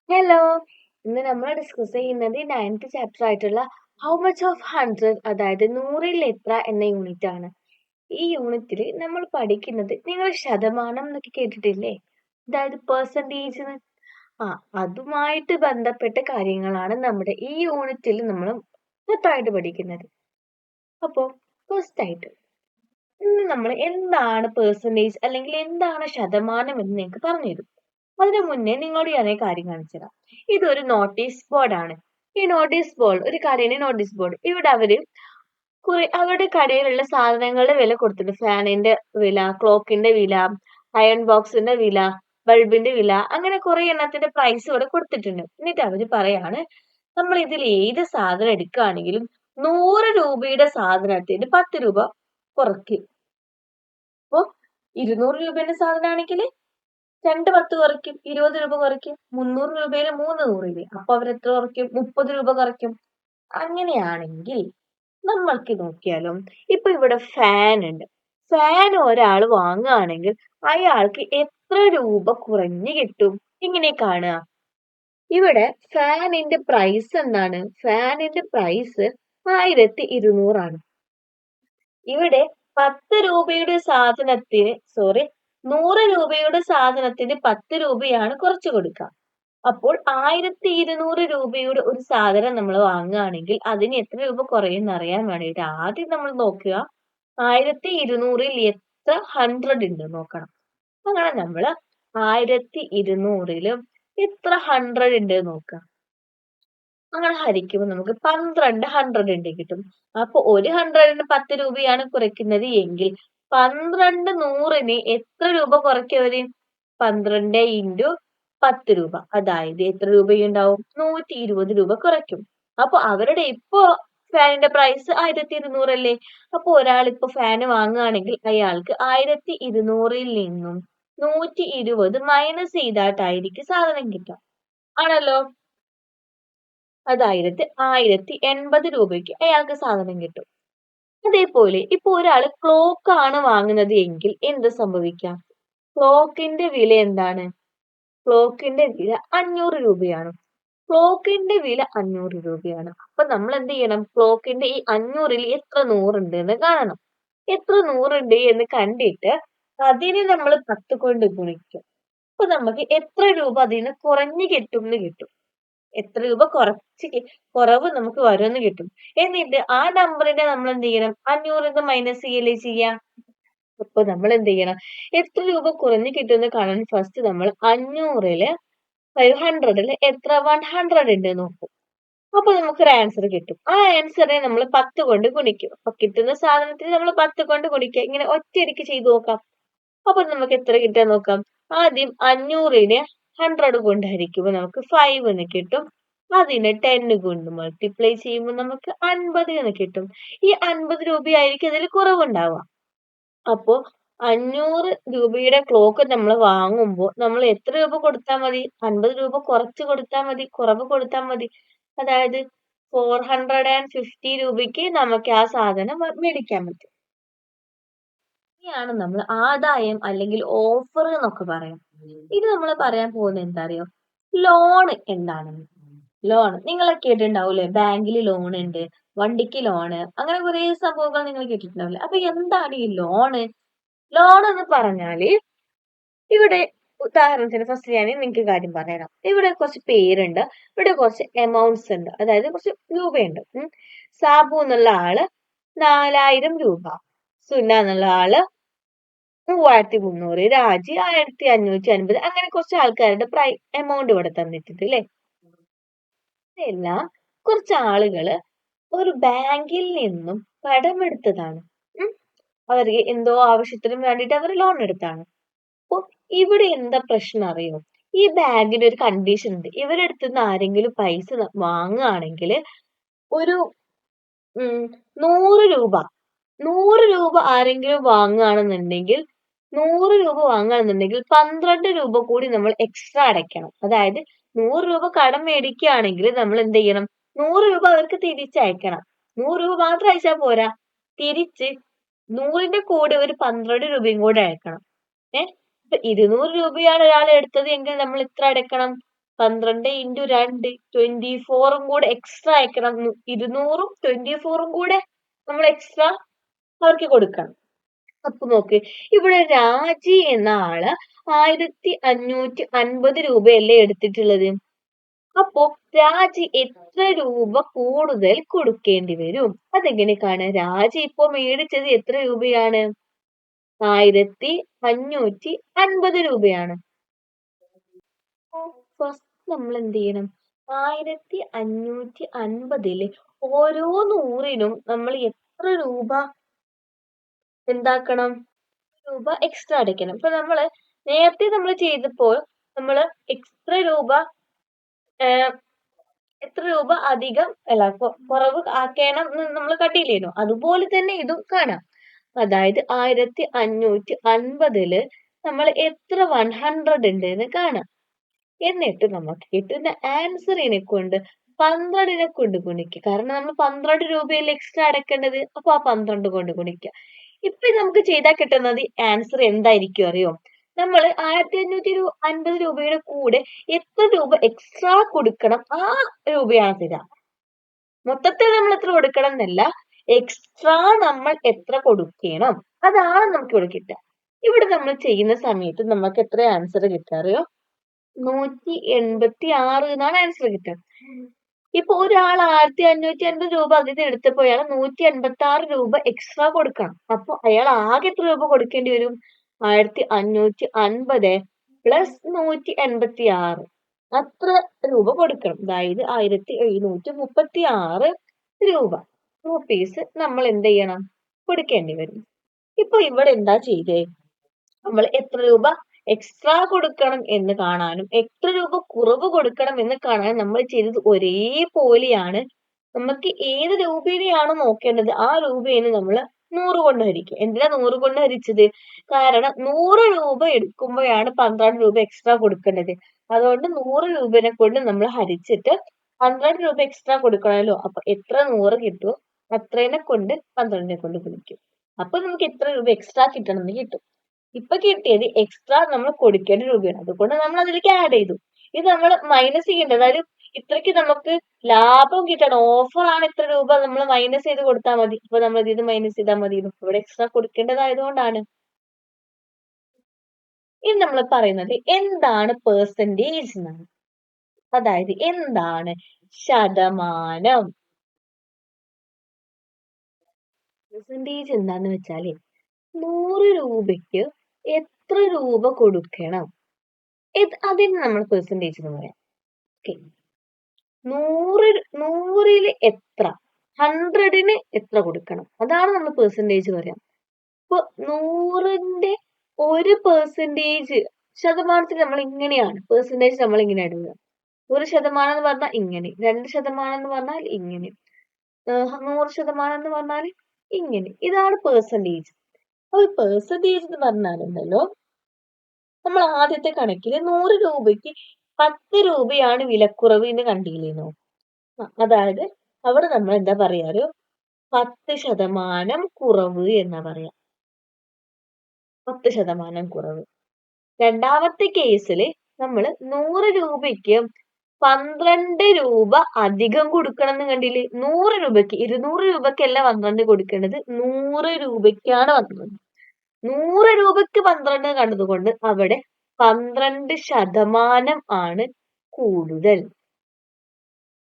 Hello, ഇന്ന് നമ്മൾ discuss ചെയ്യുന്നത് 9th ചാപ്റ്റർ ആയിട്ടുള്ള ഹൗ മച്ച് ഓഫ് 100, അതായത് നൂറിൽ എത്ര എന്ന യൂണിറ്റ് ആണ്. ഈ യൂണിറ്റിൽ നമ്മൾ പഠിക്കുന്നത് നിങ്ങൾ ശതമാനം എന്നൊക്കെ കേട്ടിട്ടില്ലേ, അതായത് പെർസെൻറ്റേജ്. അതുമായിട്ട് ബന്ധപ്പെട്ട കാര്യങ്ങളാണ് നമ്മുടെ ഈ യൂണിറ്റിൽ നമ്മൾ മൊത്തമായിട്ട് പഠിക്കുന്നത്. അപ്പോൾ ഫസ്റ്റ് ആയിട്ട് ഇന്ന് നമ്മൾ എന്താണ് പെർസെൻറ്റേജ് അല്ലെങ്കിൽ എന്താണ് ശതമാനം എന്ന് നിങ്ങൾക്ക് പറഞ്ഞുതരും. അതിനു മുന്നേ നിങ്ങളോട് ഞാൻ ഒരു കാര്യം കാണിച്ചു തരാം. ഇതൊരു നോട്ടീസ് ബോർഡാണ്. ഈ നോട്ടീസ് ബോർഡ് ഒരു കടയുടെ നോട്ടീസ് ബോർഡ്. ഇവിടെ അവരുടെ കടയിലുള്ള സാധനങ്ങളുടെ വില കൊടുത്തിട്ടുണ്ട്. ഫാനിന്റെ വില, ക്ലോക്കിന്റെ വില, അയൺ ബോക്സിന്റെ വില, ബൾബിന്റെ വില, അങ്ങനെ കുറെ എണ്ണത്തിന്റെ പ്രൈസ് ഇവിടെ കൊടുത്തിട്ടുണ്ട്. എന്നിട്ട് അവര് പറയാണ്, നമ്മൾ ഇതിൽ ഏത് സാധനം എടുക്കുകയാണെങ്കിലും 100 രൂപയുടെ സാധനത്തിന് 10 രൂപ കുറയ്ക്കും. അപ്പൊ 200 രൂപയുടെ സാധനമാണെങ്കിൽ 10 കുറയ്ക്കും, 20 രൂപ കുറയ്ക്കും. 300 രൂപയിൽ 300 അപ്പൊ അവരെത്ര കുറയ്ക്കും? 30 രൂപ കുറയ്ക്കും. അങ്ങനെയാണെങ്കിൽ നമ്മൾക്ക് നോക്കിയാലോ, ഇപ്പൊ ഇവിടെ ഫാൻ ഉണ്ട്. ഫാൻ ഒരാൾ വാങ്ങുകയാണെങ്കിൽ അയാൾക്ക് എത്ര രൂപ കുറഞ്ഞു കിട്ടും? ഇങ്ങനെ കാണുക. ഇവിടെ ഫാനിന്റെ പ്രൈസ് എന്താണ്? ഫാനിന്റെ പ്രൈസ് 1200 ആണ്. ഇവിടെ 10 രൂപയുടെ സാധനത്തിന് 100 രൂപയുടെ സാധനത്തിന് 10 രൂപയാണ് കുറച്ചു കൊടുക്കുക. അപ്പോൾ 1200 രൂപയുടെ ഒരു സാധനം നമ്മൾ വാങ്ങുകയാണെങ്കിൽ അതിന് എത്ര രൂപ കുറയും അറിയാൻ വേണ്ടിയിട്ട് ആദ്യം നമ്മൾ നോക്കുക 1200ൽ എത്ര 100 ഉണ്ട് നോക്കണം. അങ്ങനെ നമ്മൾ 1200ലും എത്ര 100 ഉണ്ട് നോക്കുക. അങ്ങനെ ഹരിക്കുമ്പോൾ നമുക്ക് 12 100 ഉണ്ട് കിട്ടും. അപ്പൊ ഒരു 100ന് 10 രൂപയാണ് കുറയ്ക്കുന്നത് എങ്കിൽ 12 100ന് എത്ര രൂപ കുറയ്ക്കവര്? 12 ഇൻറ്റു 10 രൂപ, അതായത് എത്ര രൂപയുണ്ടാവും? 120 രൂപ കുറയ്ക്കും. അപ്പൊ അവരുടെ ഇപ്പോ ഫാനിന്റെ പ്രൈസ് 1200 അല്ലേ? അപ്പൊ ഒരാൾ ഇപ്പൊ ഫാന് വാങ്ങുകയാണെങ്കിൽ അയാൾക്ക് 1200ൽ നിന്നും 120 മൈനസ് ചെയ്തിട്ടായിരിക്കും സാധനം കിട്ടുക, ആണല്ലോ. അതായത് 1080 രൂപയ്ക്ക് അയാൾക്ക് സാധനം കിട്ടും. അതേപോലെ ഇപ്പൊ ഒരാള് ക്ലോക്ക് ആണ് വാങ്ങുന്നത് എങ്കിൽ എന്ത് സംഭവിക്കാം? ക്ലോക്കിന്റെ വില എന്താണ്? ക്ലോക്കിന്റെ വില 500 രൂപയാണ്. ക്ലോക്കിന്റെ വില 500 രൂപയാണ്. അപ്പൊ നമ്മൾ എന്ത് ചെയ്യണം? ക്ലോക്കിന്റെ ഈ 500ൽ എത്ര 100 ഉണ്ട് എന്ന് കാണണം. എത്ര 100 ഉണ്ട് എന്ന് കണ്ടിട്ട് അതിനെ നമ്മൾ 10 കൊണ്ട് ഗുണിക്കും. അപ്പൊ നമുക്ക് എത്ര രൂപ അതിന് കുറഞ്ഞു കിട്ടും എന്ന് കിട്ടും. എത്ര രൂപ കുറവ് നമുക്ക് വരുമെന്ന് കിട്ടും. എന്നിട്ട് ആ നമ്പറിനെ നമ്മൾ എന്ത് ചെയ്യണം? 500 മൈനസ് ചെയ്യല്ലേ ചെയ്യാം. അപ്പൊ നമ്മൾ എന്ത് ചെയ്യണം? എത്ര രൂപ കുറഞ്ഞു കിട്ടുമെന്ന് കാണാൻ ഫസ്റ്റ് നമ്മൾ 500ല് 100ല് എത്ര 100 ഉണ്ട് നോക്കും. അപ്പൊ നമുക്കൊരു ആൻസർ കിട്ടും. ആ ആൻസറിനെ നമ്മൾ 10 കൊണ്ട് ഗുണിക്കും. അപ്പൊ കിട്ടുന്ന സാധനത്തിന് നമ്മൾ 10 കൊണ്ട് ഗുണിക്കുക. ഇങ്ങനെ ഒറ്റയടിക്ക് ചെയ്തു നോക്കാം. അപ്പൊ നമുക്ക് എത്ര കിട്ടാൻ നോക്കാം. ആദ്യം 500നെ 100 കൊണ്ട് ഹരിക്കുമ്പോൾ നമുക്ക് 5 എന്ന് കിട്ടും. അതിനെ 10 കൊണ്ട് മൾട്ടിപ്ലൈ ചെയ്യുമ്പോൾ നമുക്ക് 50 എന്ന് കിട്ടും. ഈ 50 രൂപയായിരിക്കും അതിൽ കുറവുണ്ടാവുക. അപ്പോ 500 രൂപയുടെ ക്ലോക്ക് നമ്മൾ വാങ്ങുമ്പോൾ നമ്മൾ എത്ര രൂപ കൊടുത്താൽ മതി? 50 രൂപ കുറച്ച് കൊടുത്താൽ മതി, കുറവ് കൊടുത്താൽ മതി. അതായത് 450 രൂപയ്ക്ക് നമുക്ക് ആ സാധനം മേടിക്കാൻ പറ്റും. ഇനിയാണ് നമ്മൾ ആദായം അല്ലെങ്കിൽ ഓഫർ എന്നൊക്കെ പറയാം. ഇത് നമ്മൾ പറയാൻ പോകുന്നത് എന്താ അറിയോ? ലോൺ എന്താണെന്ന്. ലോൺ നിങ്ങൾ കേട്ടിട്ടുണ്ടാവൂലേ? ബാങ്കിൽ ലോൺ ഉണ്ട്, വണ്ടിക്ക് ലോണ്, അങ്ങനെ കുറെ സംഭവങ്ങൾ നിങ്ങൾ കേട്ടിട്ടുണ്ടാവില്ലേ? അപ്പൊ എന്താണ് ഈ ലോണ്? ലോൺ എന്ന് പറഞ്ഞാല് ഇവിടെ ഉദാഹരണത്തിന് ഫസ്റ്റ് ഞാൻ നിങ്ങൾക്ക് കാര്യം പറയാം. ഇവിടെ കുറച്ച് പേരുണ്ട്, ഇവിടെ കുറച്ച് എമൗണ്ട്സ് ഉണ്ട്, അതായത് കുറച്ച് രൂപയുണ്ട്. സാബു എന്നുള്ള ആള് 4000 രൂപ, സുന എന്നുള്ള ആള് 3300, രാജി 1550, അങ്ങനെ കുറച്ച് ആൾക്കാരുടെ എമൗണ്ട് ഇവിടെ തന്നിട്ടുണ്ട് അല്ലേ? ഇതെല്ലാം കുറച്ച് ആളുകള് ഒരു ബാങ്കിൽ നിന്നും കടമെടുത്തതാണ്. അവർക്ക് എന്തോ ആവശ്യത്തിനും വേണ്ടിയിട്ട് അവർ ലോൺ എടുത്താണ്. അപ്പൊ ഇവിടെ എന്താ പ്രശ്നം അറിയോ? ഈ ബാങ്കിന് ഒരു കണ്ടീഷൻ ഉണ്ട്. ഇവരെടുത്ത് നിന്ന് ആരെങ്കിലും പൈസ വാങ്ങുകയാണെങ്കിൽ ഒരു 100 രൂപ ആരെങ്കിലും വാങ്ങുകയാണെന്നുണ്ടെങ്കിൽ 12 രൂപ കൂടി നമ്മൾ എക്സ്ട്രാ അടയ്ക്കണം. അതായത് 100 രൂപ കടം മേടിക്കുകയാണെങ്കിൽ നമ്മൾ എന്ത് ചെയ്യണം? 100 രൂപ അവർക്ക് തിരിച്ചയക്കണം. 100 രൂപ മാത്രം അയച്ചാൽ പോരാ, തിരിച്ച് 100ന്റെ കൂടെ ഒരു 12 രൂപയും കൂടെ അയക്കണം. ഇപ്പൊ 200 രൂപയാണ് ഒരാൾ എടുത്തത് എങ്കിൽ നമ്മൾ എത്ര അടയ്ക്കണം? 12 × 2 24 കൂടെ എക്സ്ട്രാ അയക്കണം. 200 24 കൂടെ നമ്മൾ എക്സ്ട്രാ അവർക്ക് കൊടുക്കണം. അപ്പൊ നോക്ക്, ഇവിടെ രാജി എന്ന ആള് 1550 രൂപയല്ലേ എടുത്തിട്ടുള്ളത്. അപ്പോ രാജി എത്ര രൂപ കൂടുതൽ കൊടുക്കേണ്ടി വരും? അതെങ്ങനെ കാണാം? രാജി ഇപ്പൊ മേടിച്ചത് എത്ര രൂപയാണ്? 1550 രൂപയാണ്. ഫസ്റ്റ് നമ്മൾ എന്ത് ചെയ്യണം? 1550 ഓരോ 100നും നമ്മൾ എത്ര രൂപ എന്താക്കണം? രൂപ എക്സ്ട്രാ അടയ്ക്കണം. ഇപ്പൊ നേരത്തെ നമ്മൾ ചെയ്തപ്പോൾ നമ്മൾ എക്സ്ട്രാ രൂപ എത്ര രൂപ അധികം അല്ല കുറവ് ആക്കണം എന്ന് നമ്മൾ കണ്ടില്ലേനോ? അതുപോലെ തന്നെ ഇതും കാണാം. അതായത് 1550 നമ്മൾ എത്ര 100 ഉണ്ട് എന്ന് കാണാം. എന്നിട്ട് നമുക്ക് കിട്ടുന്ന ആൻസറിനെ കൊണ്ട് 12നെ കൊണ്ട് ഗുണിക്കുക. കാരണം നമ്മൾ 12 രൂപയല്ലേ എക്സ്ട്രാ അടക്കേണ്ടത്. അപ്പൊ ആ 12 കൊണ്ട് ഗുണിക്കുക. ഇപ്പൊ നമുക്ക് ചെയ്താൽ കിട്ടുന്നത് ആൻസർ എന്തായിരിക്കും അറിയോ? നമ്മൾ 1550 രൂപയുടെ കൂടെ എത്ര രൂപ എക്സ്ട്രാ കൊടുക്കണം, ആ രൂപയാണ് തരാ. മൊത്തത്തിൽ നമ്മൾ എത്ര കൊടുക്കണം എന്നല്ല, എക്സ്ട്രാ നമ്മൾ എത്ര കൊടുക്കണം അതാണ് നമുക്ക് ഇവിടെ കിട്ടുക. ഇവിടെ നമ്മൾ ചെയ്യുന്ന സമയത്ത് നമുക്ക് എത്ര ആൻസർ കിട്ടാറിയോ? 186 എന്നാണ് ആൻസർ കിട്ടുക. ഇപ്പൊ ഒരാൾ 1550 രൂപ അതിന് എടുത്തപ്പോ അയാൾ 186 രൂപ എക്സ്ട്രാ കൊടുക്കണം. അപ്പൊ അയാൾ ആകെ എത്ര രൂപ കൊടുക്കേണ്ടി വരും? 1550 പ്ലസ് 186 അത്ര രൂപ കൊടുക്കണം. അതായത് 1736 രൂപ റുപ്പീസ് നമ്മൾ എന്ത് ചെയ്യണം? കൊടുക്കേണ്ടി വരും. ഇപ്പൊ ഇവിടെ എന്താ ചെയ്തേ? നമ്മൾ എത്ര രൂപ എക്സ്ട്രാ കൊടുക്കണം എന്ന് കാണാനും എത്ര രൂപ കുറവ് കൊടുക്കണം എന്ന് കാണാനും നമ്മൾ ചെയ്തത് ഒരേപോലെയാണ്. നമുക്ക് ഏത് രൂപേനെയാണോ നോക്കേണ്ടത് ആ രൂപേനെ നമ്മൾ 100 കൊണ്ട് ഹരിക്കുക. എന്തിനാ 100 കൊണ്ട് ഹരിച്ചത്? കാരണം 100 രൂപ എടുക്കുമ്പോഴാണ് 12 രൂപ എക്സ്ട്രാ കൊടുക്കേണ്ടത്. അതുകൊണ്ട് 100 രൂപനെ കൊണ്ട് നമ്മൾ ഹരിച്ചിട്ട് 12 രൂപ എക്സ്ട്രാ കൊടുക്കണമല്ലോ. അപ്പൊ എത്ര 100 കിട്ടുമോ അത്രേനെ കൊണ്ട് 12നെ കൊണ്ട് ഗുണിക്കും. അപ്പൊ നമുക്ക് എത്ര രൂപ എക്സ്ട്രാ കിട്ടണം എന്ന് കിട്ടും. ഇപ്പൊ കിട്ടിയത് എക്സ്ട്രാ നമ്മൾ കൊടുക്കേണ്ട രൂപയാണ്. അതുകൊണ്ട് നമ്മൾ അതിലേക്ക് ആഡ് ചെയ്തു. ഇത് നമ്മൾ മൈനസ് ചെയ്യേണ്ടത്. അതായത് ഇത്രയ്ക്ക് നമുക്ക് ലാഭം കിട്ടണം, ഓഫർ ആണ് ഇത്ര രൂപ, നമ്മൾ മൈനസ് ചെയ്ത് കൊടുത്താൽ മതി. അപ്പൊ നമ്മൾ ഇത് മൈനസ് ചെയ്താൽ മതി. ഇവിടെ എക്സ്ട്രാ കൊടുക്കേണ്ടതായതുകൊണ്ടാണ്. ഇനി നമ്മൾ പറയുന്നത് എന്താണ് പെർസെന്റേജ് എന്നാണ്. അതായത് എന്താണ് ശതമാനം? പെർസെന്റേജ് എന്താന്ന് വെച്ചാല് 100 രൂപയ്ക്ക് എത്ര രൂപ കൊടുക്കണം, അതിന് നമ്മൾ പെർസെന്റേജ് എന്ന് പറയാം. ഓക്കെ, 100ല് എത്ര, 100ന് എത്ര കൊടുക്കണം, അതാണ് നമ്മൾ പെർസെന്റേജ് പറയാം. ഇപ്പൊ 100ന്റെ 1% ശതമാനത്തിൽ നമ്മൾ ഇങ്ങനെയാണ് പെർസെന്റേജ് നമ്മൾ ഇങ്ങനെ ഇടുക. 1% എന്ന് പറഞ്ഞാൽ ഇങ്ങനെ, 2% എന്ന് പറഞ്ഞാൽ ഇങ്ങനെ, 100% എന്ന് പറഞ്ഞാൽ ഇങ്ങനെ. ഇതാണ് പെർസെന്റേജ്. അപ്പൊ പെർസെന്റേജ് എന്ന് പറഞ്ഞാലുണ്ടല്ലോ, നമ്മൾ ആദ്യത്തെ കണക്കില് 100 രൂപയ്ക്ക് 10 രൂപയാണ് വിലക്കുറവ് എന്ന് കണ്ടില്ലേനോ? അതായത് അവിടെ നമ്മൾ എന്താ പറയാറ്? 10% കുറവ് എന്നാ പറയാ. 10% കുറവ്. രണ്ടാമത്തെ കേസില് നമ്മൾ 100 രൂപയ്ക്ക് 12 രൂപ അധികം കൊടുക്കണം എന്ന് കണ്ടില്ലേ? 100 രൂപയ്ക്ക്, 200 രൂപയ്ക്കല്ല 12 കൊടുക്കേണ്ടത്, 100 രൂപയ്ക്കാണ് 12. 100 രൂപയ്ക്ക് 12 കണ്ടതുകൊണ്ട് അവിടെ 12% ആണ് കൂടുതൽ.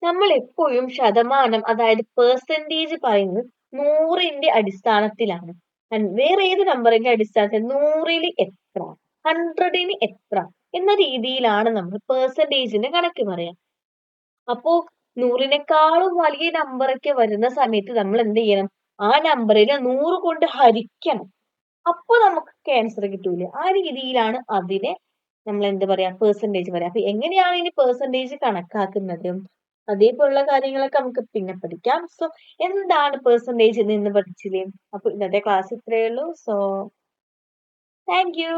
നമ്മൾ എപ്പോഴും ശതമാനം, അതായത് പെർസെന്റേജ് പറയുന്നത് 100ന്റെ അടിസ്ഥാനത്തിലാണ്. വേറെ ഏത് നമ്പറിന്റെ അടിസ്ഥാനത്തിൽ 100ല് എത്ര, 100ന് എത്ര എന്ന രീതിയിലാണ് നമ്മൾ പെർസെന്റേജിന്റെ കണക്ക് പറയാം. അപ്പോ 100നെക്കാളും വലിയ നമ്പറൊക്കെ വരുന്ന സമയത്ത് നമ്മൾ എന്ത് ചെയ്യണം? ആ നമ്പറിനെ 100 കൊണ്ട് ഹരിക്കണം. അപ്പൊ നമുക്ക് ആൻസർ കിട്ടൂല. ആ രീതിയിലാണ് അതിനെ നമ്മൾ എന്ത് പറയാ? പെർസെന്റേജ് പറയാം. അപ്പൊ എങ്ങനെയാണ് ഇനി പെർസെന്റേജ് കണക്കാക്കുന്നത്? അതേപോലുള്ള കാര്യങ്ങളൊക്കെ നമുക്ക് പിന്നെ പഠിക്കാം. സോ എന്താണ് പെർസെന്റേജ് എന്ന് പഠിച്ചില്ലേ? അപ്പൊ ഇന്നത്തെ ക്ലാസ് ഇത്രയേ ഉള്ളൂ. So thank you.